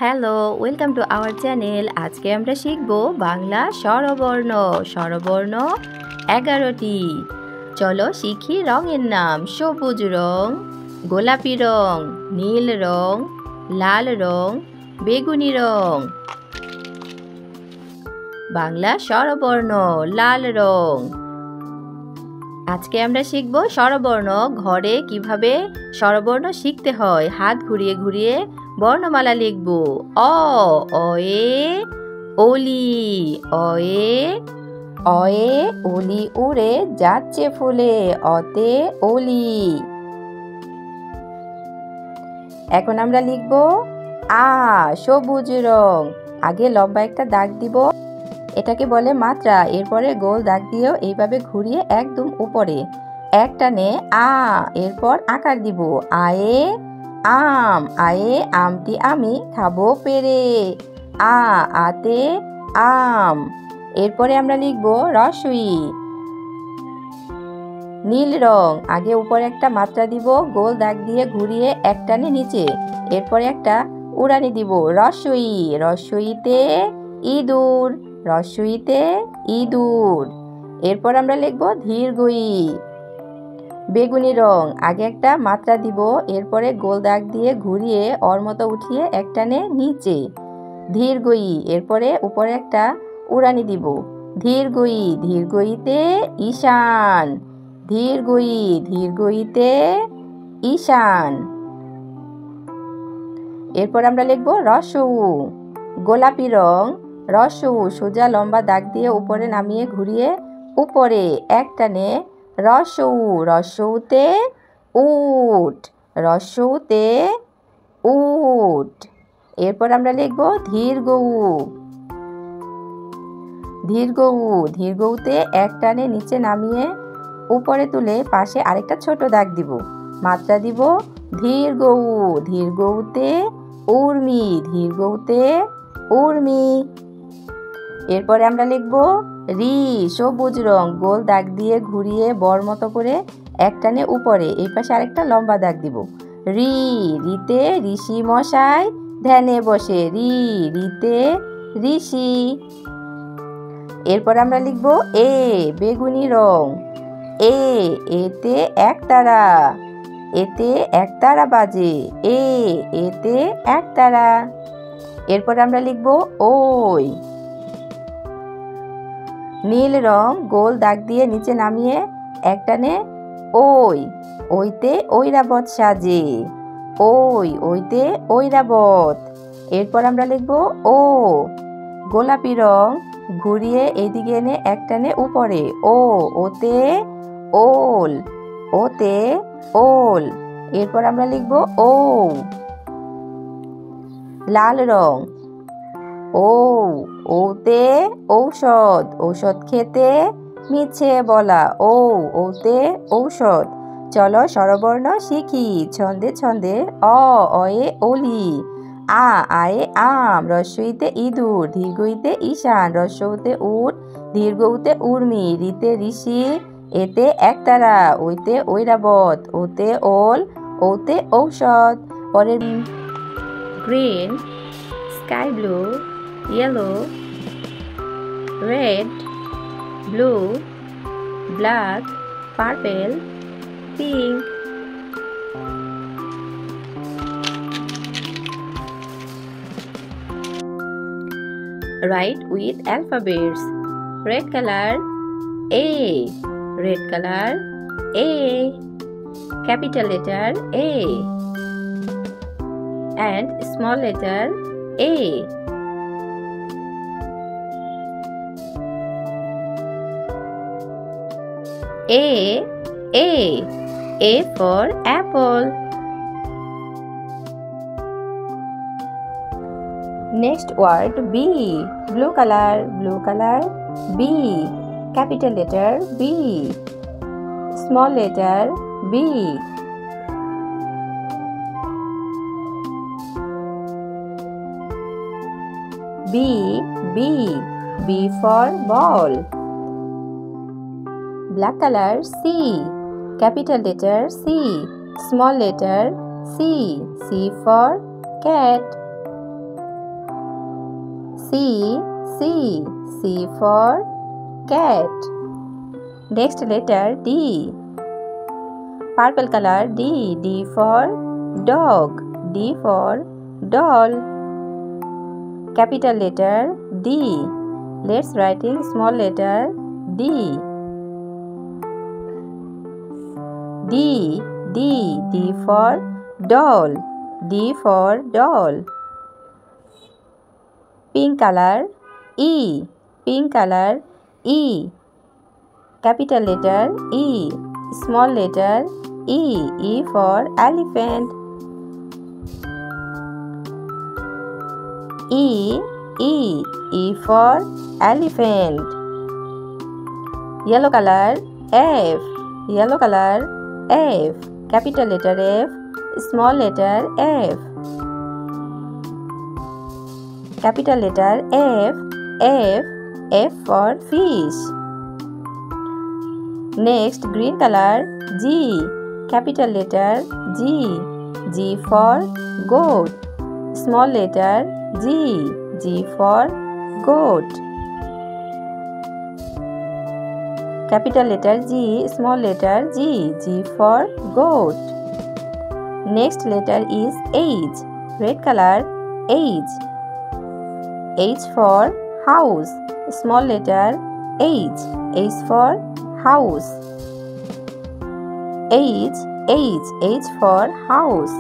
Hello, welcome to our channel. আজকে আমরা শিখব বাংলা স্বরবর্ণ। স্বরবর্ণ 11টি। চলো শিখি রঙের নাম। সবুজ রং, গোলাপি রং, নীল রং, লাল রং, বেগুনি রং। বাংলা স্বরবর্ণ লাল রং। আজকে আমরা শিখব স্বরবর্ণ। ঘরে কিভাবে স্বরবর্ণ শিখতে হয়। হাত ঘুরিয়ে ঘুরিয়ে বর্ণমালা লিখব। অ, অয়ে অলি, অয়ে অয়ে অলি উড়ে যাচ্ছে ফুলে, অতে অলি। এখন আমরা লিখব আ, সবুজ রং। আগে লম্বা একটা দাগ দিব, এটাকে বলে মাত্রা। এরপরে গোল দাগ দিয়েও এইভাবে ঘুরিয়ে একদম উপরে এক টানে আ, এরপর আকার দিব। আয়ে আম, আয়ে আমটি আমি খাবো পেরে, আ, আতে আম। এরপরে আমরা লিখব রসই, নীল রং। আগে উপরে একটা মাত্রা দিব, গোল দাগ দিয়ে ঘুরিয়ে এক টানে নিচে, এরপরে একটা উড়ানি দিব। রসই, রসইতে ইঁদুর, রসইতে ইঁদুর। এরপর আমরা লিখব দীর্ঘই, বেগুনি রং। আগে একটা মাত্রা দিব, এরপরে গোল দাগ দিয়ে ঘুরিয়ে ওর মতো উঠিয়ে একটানে নিচে, দীর্ঘই। এরপরে উপরে একটা উড়ানি দিব। দীর্ঘই, দীর্ঘইতে ঈশান, দীর্ঘই, দীর্ঘইতে ঈশান। এরপর আমরা লিখব রসউ, গোলাপি রং। রসউ, সোজা লম্বা দাগ দিয়ে উপরে নামিয়ে ঘুরিয়ে উপরে এক টানে রসউ, রসউতে উট, রসউতে উট। এরপর আমরা লিখব দীর্ঘউ, দীর্ঘউ, দীর্ঘউতে এক টানে নিচে নামিয়ে উপরে তুলে পাশে আরেকটা ছোট দাগ দিব, মাত্রা দিব। দীর্ঘউ, দীর্ঘউতে উর্মি, দীর্ঘউতে উর্মি। এরপরে আমরা লিখব রি, সবুজ রং। গোল দাগ দিয়ে ঘুরিয়ে বর মতো করে একটানে উপরে, এই পাশে আরেকটা লম্বা দাগ দিব। রি, রিতে ঋষি মশাই ধ্যানে বসে, রি, রিতে ঋষি। এরপর আমরা লিখব এ, বেগুনি রং। এ, এতে একতারা, এতে একতারা বাজে, এ, এতে একতারা। এরপর আমরা লিখব ওই, নীল রং। গোল দাগ দিয়ে নিচে নামিয়ে একটানে ওই, ওইতে ঐরাবত সাজে, ওই, ওইতে ঐরাবত। এরপর আমরা লিখব ও, গোলাপি রং। ঘুরিয়ে এইদিকে এনে একটানে উপরে, ও, ওতে ওল, ওতে ওল। এরপর আমরা লিখব ও, লাল রং। ও, ওতে ঔষধ, ঔষধ খেতে মিছে বলা, ও, ওতে ঔষধ। চলো স্বরবর্ণ শিখি ছন্দে ছন্দে। অ, অয়ে অলি, আ, আয়ে আম, রস্বইতে ইঁদুর, দীর্ঘইতে ঈশান, রস্বউতে উট, দীর্ঘউতে উর্মি, রিতে ঋষি, এতে একতারা, ওইতে ঐরাবত, ওতে ওল, ওতে ঔষধ। পরের green, sky blue, yellow, red, blue, black, purple, pink. Write with alphabets. Red color A, red color A, capital letter A, and small letter A. A for apple. Next word B, blue color B, capital letter B, small letter B. B for ball. Black color C, capital letter C, small letter C, C for cat. C for cat. Next letter D. Purple color D for dog. D for doll. Capital letter D. Let's writing small letter D. D for doll. D for doll. Pink color E. Pink color E. Capital letter E. Small letter E. E for elephant. E for elephant. Yellow color F. Yellow color F. Capital letter F. Small letter F. Capital letter F. F for fish. Next, green color G. Capital letter G. G for goat. Small letter G. G for goat. Capital letter G. Small letter G. G for goat. Next letter is H. Red color H. H for house. Small letter H. H for house. H for house.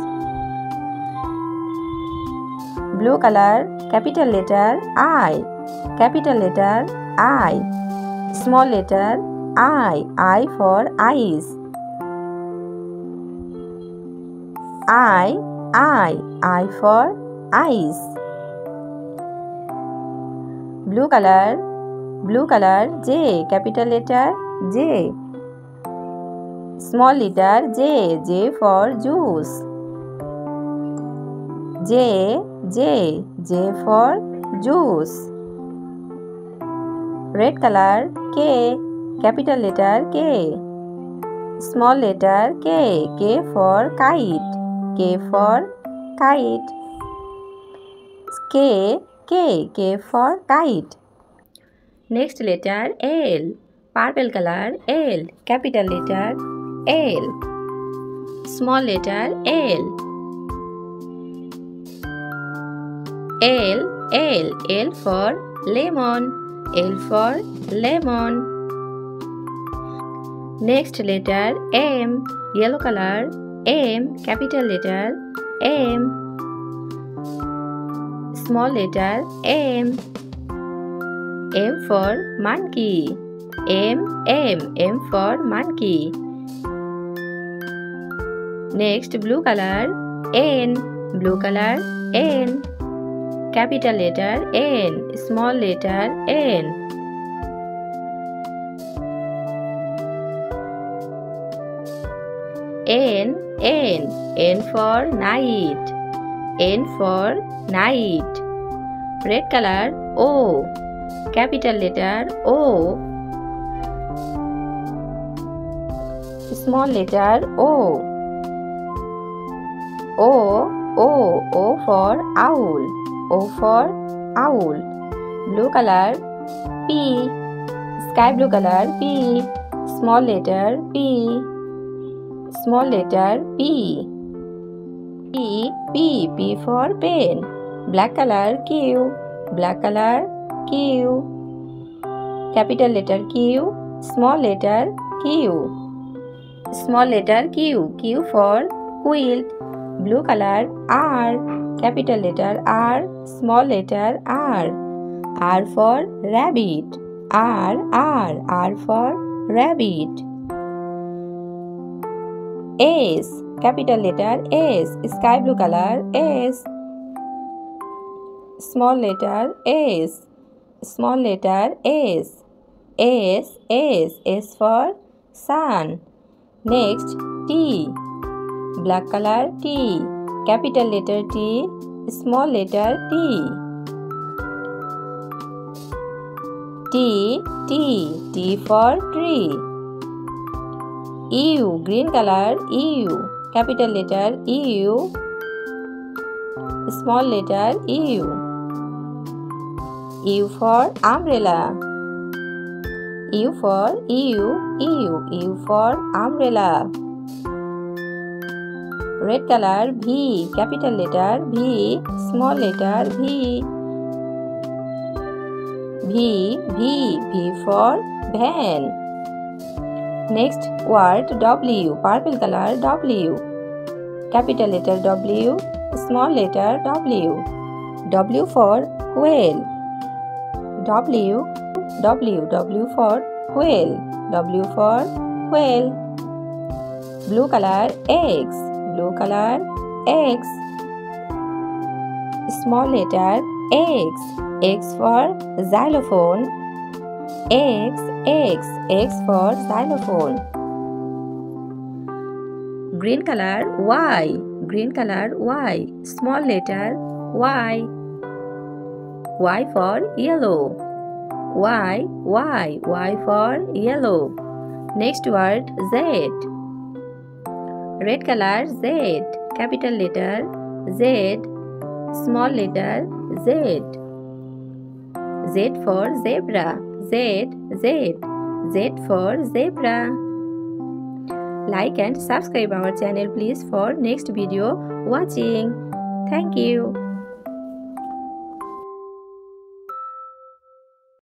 Blue color capital letter I. Capital letter I. Small letter I. I for eyes. I for eyes. Blue color J. Capital letter J. Small letter J. J for juice. J for juice. Red color K. Capital letter K. Small letter K. K for kite. K for kite. K for kite. Next letter L. Purple color L. Capital letter L. Small letter L. L for lemon. L for lemon. Next letter M. Yellow color M. Capital letter M. Small letter M. M for monkey. M for monkey. Next blue color N. Blue color N. Capital letter N. Small letter N. N for night. N for night. Red color O. Capital letter O. Small letter O. O for owl. O for owl. Blue color P. Sky blue color P. Small letter P. Small letter P. P for pen. Black color Q. Black color Q. Capital letter Q. Small letter Q. Small letter Q. Q for quilt. Blue color R. Capital letter R. Small letter R. R for rabbit. R for rabbit. S. Capital letter S. Sky blue color S. Small letter S. Small letter S. S for sun. Next T. Black color T. Capital letter T. Small letter T. T for tree. U. Green color U. Capital letter U. Small letter U. U for umbrella. U for U for umbrella. Red color V, capital letter V, small letter V. V for van. Next word W, purple color W, capital letter W, small letter W. W for whale. W for whale. W for whale. Blue color X. Blue color X. Small letter X. X for xylophone. X for xylophone. Green color Y. Green color Y. Small letter Y. Y for yellow. Y for yellow. Next word Z. Red color Z, capital letter Z, small letter Z. Z for zebra. Z for zebra. Like and subscribe our channel please for next video watching. Thank you.